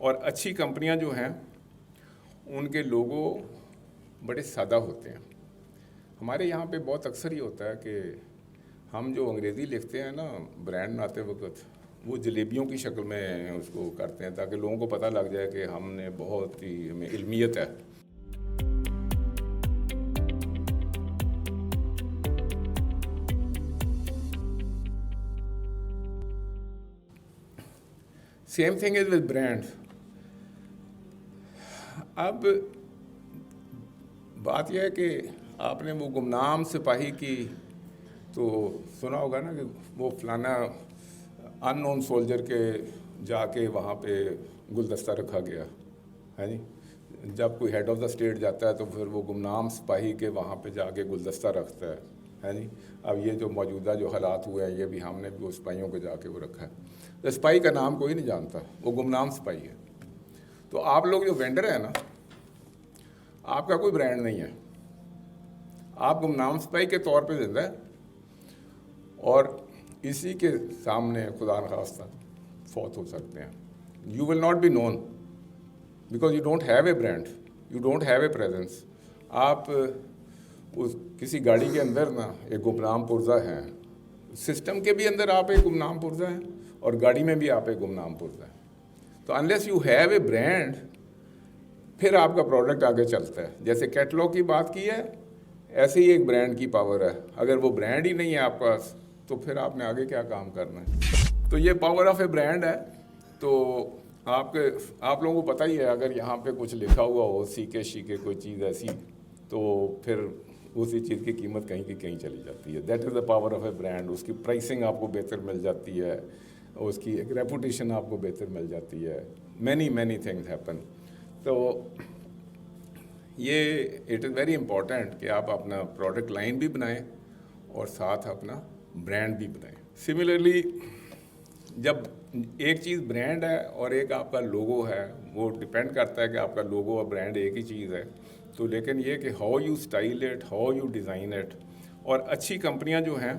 اور اچھی کمپنیاں جو ہیں ان کے لوگو بڑے سادہ ہوتے ہیں. ہمارے یہاں پہ بہت اکثر یہ ہوتا ہے کہ ہم جو انگریزی لکھتے ہیں نا برانڈ بناتے وقت وہ جلیبیوں کی شکل میں اس کو کرتے ہیں تاکہ لوگوں کو پتہ لگ جائے کہ ہم نے بہت ہی ہمیں علمیت ہے. Same thing is with brand. اب بات یہ ہے کہ آپ نے وہ گمنام سپاہی کی تو سنا ہوگا نا کہ وہ فلانا ان نون سولجر کے جا کے وہاں پہ گلدستہ رکھا گیا ہے جی. جب کوئی ہیڈ آف دا اسٹیٹ جاتا ہے تو پھر وہ گمنام سپاہی کے وہاں پہ جا کے گلدستہ رکھتا ہے جی. اب یہ جو موجودہ جو حالات ہوئے ہیں یہ بھی ہم نے بھی وہ سپاہیوں کو جا کے وہ رکھا ہے. سپاہی کا نام کوئی نہیں جانتا, وہ گمنام سپاہی ہے. تو آپ لوگ جو وینڈر ہیں نا, آپ کا کوئی برانڈ نہیں ہے, آپ گمنام سپاہی کے طور پہ زندہ ہے اور اسی کے سامنے خدا نخواستہ فوت ہو سکتے ہیں. You will not be known because you don't have a brand, you don't have a presence. آپ اس کسی گاڑی کے اندر نا ایک گمنام پرزہ ہیں, سسٹم کے بھی اندر آپ ایک گمنام پرزہ ہیں اور گاڑی میں بھی آپ ایک گمنام پرزہ ہیں. تو unless you have a brand پھر آپ کا پروڈکٹ آگے چلتا ہے. جیسے کیٹلاگ کی بات کی ہے ایسے ہی ایک برانڈ کی پاور ہے. اگر وہ برانڈ ہی نہیں ہے آپ پاس تو پھر آپ نے آگے کیا کام کرنا ہے. تو یہ پاور آف اے برانڈ ہے. تو آپ لوگوں کو پتہ ہی ہے اگر یہاں پہ کچھ لکھا ہوا ہو سیکے شیکے کوئی چیز ایسی تو پھر اسی چیز کی قیمت کہیں کی کہیں چلی جاتی ہے. That is the power of a brand. اس کی پرائسنگ آپ کو بہتر مل جاتی ہے, اس کی ایک ریپوٹیشن آپ کو بہتر مل جاتی ہے. Many things happen. تو یہ اٹ از ویری امپورٹنٹ کہ آپ اپنا پروڈکٹ لائن بھی بنائیں اور ساتھ اپنا برانڈ بھی بنائیں. سملرلی جب ایک چیز برانڈ ہے اور ایک آپ کا لوگو ہے, وہ ڈپینڈ کرتا ہے کہ آپ کا لوگو اور برانڈ ایک ہی چیز ہے تو, لیکن یہ کہ how you style it, how you design it. اور اچھی کمپنیاں جو ہیں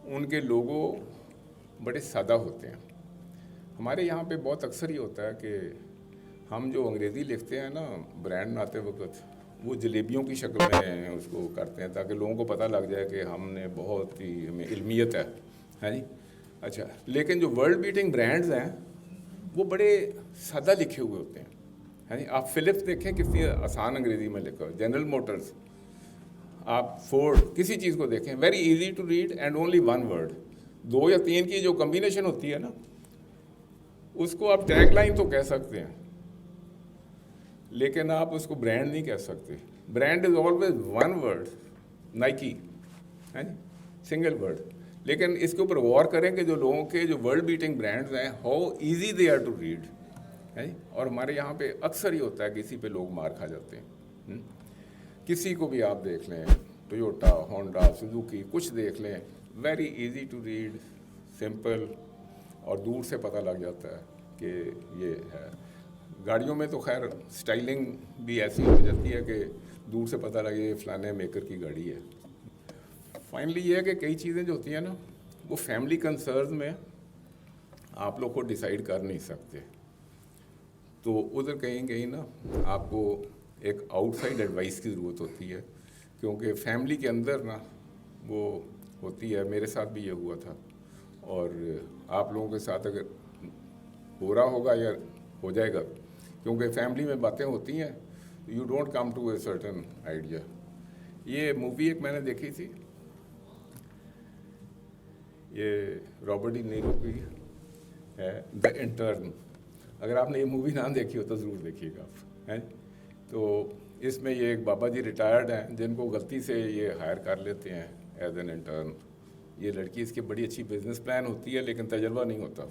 ان کے لوگو بڑے سادہ ہوتے ہیں. ہمارے یہاں پہ بہت اکثر یہ ہوتا ہے کہ ہم جو انگریزی لکھتے ہیں نا برانڈ بناتے وقت وہ جلیبیوں کی شکل میں اس کو کرتے ہیں تاکہ لوگوں کو پتہ لگ جائے کہ ہم نے بہت ہی ہمیں علمیت ہے جی. اچھا, لیکن جو ورلڈ بیٹنگ برانڈز ہیں وہ بڑے سادہ لکھے ہوئے ہوتے ہیں ہے جی. آپ فلپس دیکھیں کتنی آسان انگریزی میں لکھا ہو, جنرل موٹرز, آپ فورڈ, کسی چیز کو دیکھیں very easy to read and only one word. 2 یا 3 کی جو کمبینیشن ہوتی ہے نا اس کو آپ ٹیگ لائن تو کہہ سکتے ہیں لیکن آپ اس کو برانڈ نہیں کہہ سکتے. Brand is always one word, Nike ہے جی, سنگل ورڈ. لیکن اس کے اوپر غور کریں کہ جو لوگوں کے جو ورلڈ بیٹنگ برانڈز ہیں how easy they are to read ہے جی. اور ہمارے یہاں پہ اکثر ہی ہوتا ہے کہ اسی پہ لوگ مار کھا جاتے ہیں. کسی کو بھی آپ دیکھ لیں, ٹویوٹا, ہونڈا, سوزوکی, کچھ دیکھ لیں, very easy to read, simple, اور دور سے پتہ لگ جاتا ہے کہ یہ ہے. گاڑیوں میں تو خیر سٹائلنگ بھی ایسی ہو جاتی ہے کہ دور سے پتہ لگے یہ فلانے میکر کی گاڑی ہے. فائنلی یہ ہے کہ کئی چیزیں جو ہوتی ہیں نا وہ فیملی کنسرنز میں آپ لوگ کو ڈیسائیڈ کر نہیں سکتے. تو ادھر کہیں نا آپ کو ایک آؤٹ سائڈ ایڈوائس کی ضرورت ہوتی ہے کیونکہ فیملی کے اندر نا وہ ہوتی ہے. میرے ساتھ بھی یہ ہوا تھا اور آپ لوگوں کے ساتھ اگر ہو رہا ہوگا یا ہو جائے گا کیونکہ فیملی میں باتیں ہوتی ہیں, you don't come to a certain idea. یہ مووی ایک میں نے دیکھی تھی, یہ رابرٹ ڈی نیرو کی ہے, دا انٹرن. اگر آپ نے یہ مووی نہ دیکھی ہو تو ضرور دیکھیے گا آپ ہیں. تو اس میں یہ ایک بابا جی ریٹائرڈ ہیں جن کو غلطی سے یہ ہائر کر لیتے ہیں ایز این انٹرن. یہ لڑکی اس کی بڑی اچھی بزنس پلان ہوتی ہے لیکن تجربہ نہیں ہوتا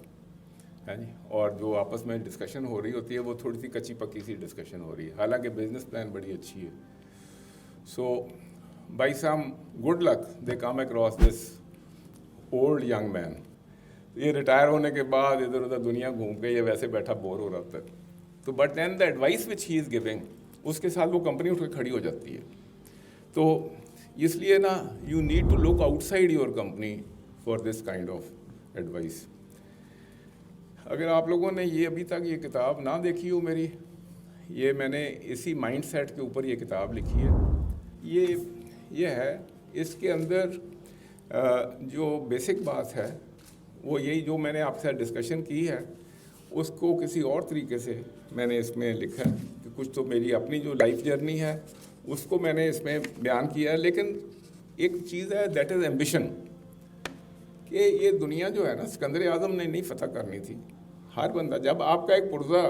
ہے جی. اور جو آپس میں ڈسکشن ہو رہی ہوتی ہے وہ تھوڑی سی کچی پکی سی ڈسکشن ہو رہی ہے, حالانکہ بزنس پلان بڑی اچھی ہے. So by some good luck they come across this old young man. یہ ریٹائر ہونے کے بعد ادھر ادھر دنیا گھوم کے یہ ویسے بیٹھا بور ہو رہا تھا. تو but then the advice which ہی از گیونگ, اس کے ساتھ وہ کمپنی اٹھ کے کھڑی ہو جاتی ہے. تو اس لیے نا you need to look outside your company for this kind of advice. اگر آپ لوگوں نے یہ ابھی تک یہ کتاب نہ دیکھی ہو میری، یہ میں نے اسی مائنڈ سیٹ کے اوپر یہ کتاب لکھی ہے. یہ ہے اس کے اندر جو بیسک بات ہے وہ یہی جو میں نے آپ سے ڈسکشن کی ہے اس کو کسی اور طریقے سے میں نے اس میں لکھا ہے کہ کچھ تو میری اپنی جو لائف جرنی ہے اس کو میں نے اس میں بیان کیا ہے. لیکن ایک چیز ہے دیٹ از ایمبیشن، کہ یہ دنیا جو ہے نا سکندر اعظم نے نہیں فتح کرنی تھی. ہر بندہ، جب آپ کا ایک پرزہ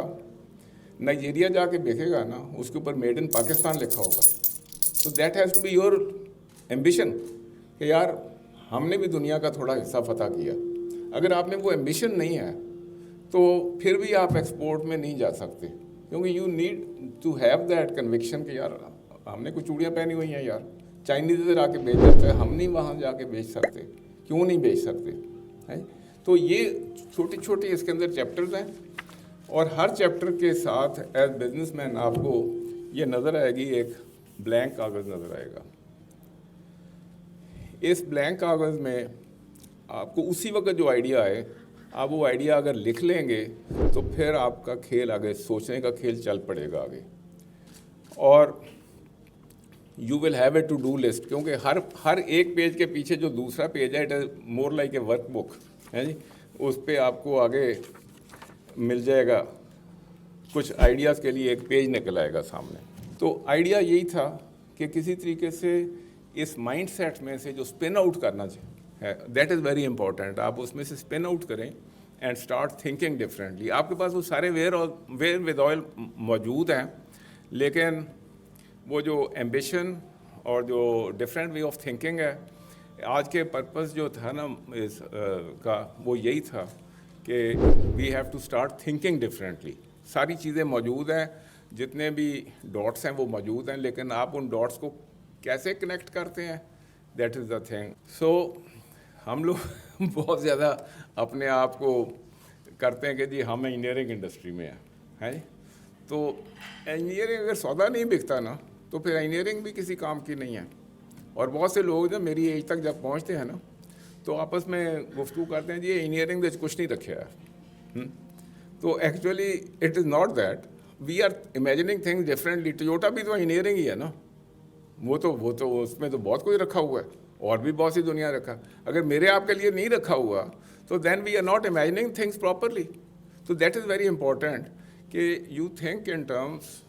نائجیریا جا کے دیکھے گا نا اس کے اوپر میڈ ان پاکستان لکھا ہوگا، تو that has to be your ambition کہ یار ہم نے بھی دنیا کا تھوڑا حصہ فتح کیا. اگر آپ نے وہ ایمبیشن نہیں ہے تو پھر بھی آپ ایکسپورٹ میں نہیں جا سکتے، کیونکہ you need to have that conviction کہ یار ہم نے کچھ چوڑیاں پہنی ہوئی ہیں، یار چائنیز ادھر آ کے بیچ جاتا ہے، ہم نہیں وہاں جا کے بیچ سکتے، کیوں نہیں بیچ سکتے؟ تو یہ چھوٹی چھوٹی اس کے اندر چیپٹرز ہیں، اور ہر چیپٹر کے ساتھ ایز بزنس مین آپ کو یہ نظر آئے گی، ایک بلینک کاغذ نظر آئے گا. اس بلینک کاغذ میں آپ کو اسی وقت جو آئیڈیا آئے آپ وہ آئیڈیا اگر لکھ لیں گے تو پھر آپ کا کھیل آگے، سوچنے کا کھیل چل پڑے گا آگے. اور you will have a to do list, کیونکہ ہر ایک پیج کے پیچھے جو دوسرا پیج ہے it is more like a work book ہے جی، اس پہ آپ کو آگے مل جائے گا کچھ آئیڈیاز کے لیے، ایک پیج نکل آئے گا سامنے. تو آئیڈیا یہی تھا کہ کسی طریقے سے اس مائنڈ سیٹ میں سے جو اسپن آؤٹ کرنا ہے دیٹ از ویری امپورٹنٹ، آپ اس میں سے اسپن آؤٹ کریں اینڈ اسٹارٹ تھنکنگ ڈفرینٹلی. آپ کے پاس وہ سارے ویئر ود آئل موجود ہیں، لیکن وہ جو ایمبیشن اور جو ڈفرینٹ وے آف تھنکنگ ہے، آج کے پرپز جو تھا نا اس کا وہ یہی تھا کہ we have to start thinking differently. ساری چیزیں موجود ہیں، جتنے بھی ڈاٹس ہیں وہ موجود ہیں، لیکن آپ ان ڈاٹس کو کیسے کنیکٹ کرتے ہیں، دیٹ از دا تھنگ. سو ہم لوگ بہت زیادہ اپنے آپ کو کرتے ہیں کہ جی ہم انجینئرنگ انڈسٹری میں ہیں، تو انجینئرنگ اگر سودا نہیں بکتا نا تو پھر انجینئرنگ بھی کسی کام کی نہیں ہے. اور بہت سے لوگ جب میری ایج تک جب پہنچتے ہیں نا تو آپس میں گفتگو کرتے ہیں جی انجینئرنگ میں کچھ نہیں رکھا ہے. تو actually it is not that, we are imagining things differently. Toyota بھی تو انجینئرنگ ہی ہے نا، وہ تو اس میں تو بہت کچھ رکھا ہوا ہے، اور بھی بہت سی دنیا رکھا. اگر میرے آپ کے لیے نہیں رکھا ہوا تو then we are not imagining things properly. تو دیٹ از ویری امپورٹنٹ کہ you think in terms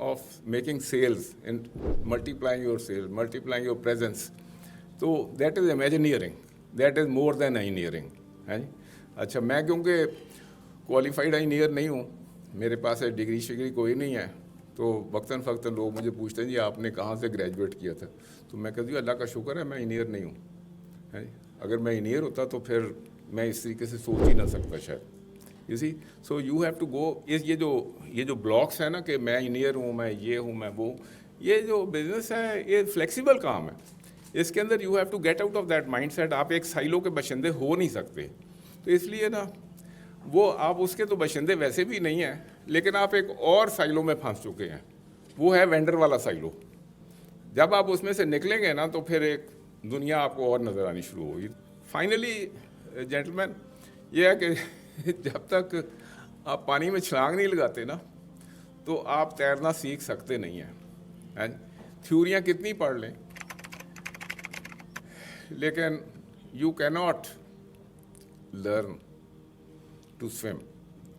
of making sales and multiplying your sale, multiplying your presence. تو that is imagineering, that is more than engineering ہے جی. اچھا، میں کیونکہ qualified engineer نہیں ہوں، میرے پاس ڈگری شگری کوئی نہیں ہے، تو وقتاً فوقتاً لوگ مجھے پوچھتے ہیں جی آپ نے کہاں سے گریجویٹ کیا تھا، تو میں کہتی ہوں اللہ کا شکر ہے میں انجینئر نہیں ہوں. اگر میں انجینئر ہوتا تو پھر میں اس طریقے سے سوچ ہی نہ سکتا شاید. اسی so you have to go, یہ جو بلاکس ہیں نا کہ میں انجینئر ہوں، میں یہ ہوں، میں وہ، یہ جو بزنس ہے یہ فلیکسیبل کام ہے. اس کے اندر you have to get out of that mind set. آپ ایک سائلو کے باشندے ہو نہیں سکتے. تو اس لیے نا وہ آپ اس کے تو باشندے ویسے بھی نہیں ہیں، لیکن آپ ایک اور سائلو میں پھنس چکے ہیں، وہ ہے وینڈر والا سائلو. جب آپ اس میں سے نکلیں گے نا تو پھر ایک دنیا آپ کو اور نظر آنی شروع ہوگی. فائنلی جینٹلمین یہ ہے کہ جب تک آپ پانی میں چھلانگ نہیں لگاتے نا تو آپ تیرنا سیکھ سکتے نہیں ہیں. تھیوریاں کتنی پڑھ لیں لیکن یو کی ناٹ لرن ٹو سویم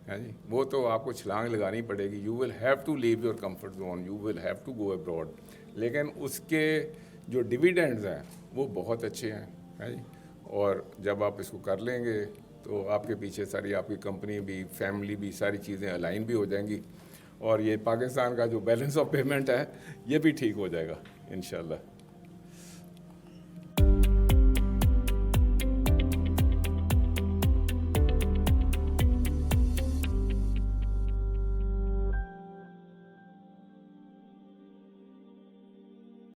ہے جی. وہ تو آپ کو چھلانگ لگانی پڑے گی. You will have to leave your comfort zone, you will have to go abroad. لیکن اس کے جو ڈویڈینڈز ہیں وہ بہت اچھے ہیں ہے جی. اور جب آپ اس کو کر لیں گے تو آپ کے پیچھے ساری آپ کی کمپنی بھی، فیملی بھی، ساری چیزیں الائن بھی ہو جائیں گی، اور یہ پاکستان کا جو بیلنس آف پیمنٹ ہے یہ بھی ٹھیک ہو جائے گا انشاءاللہ.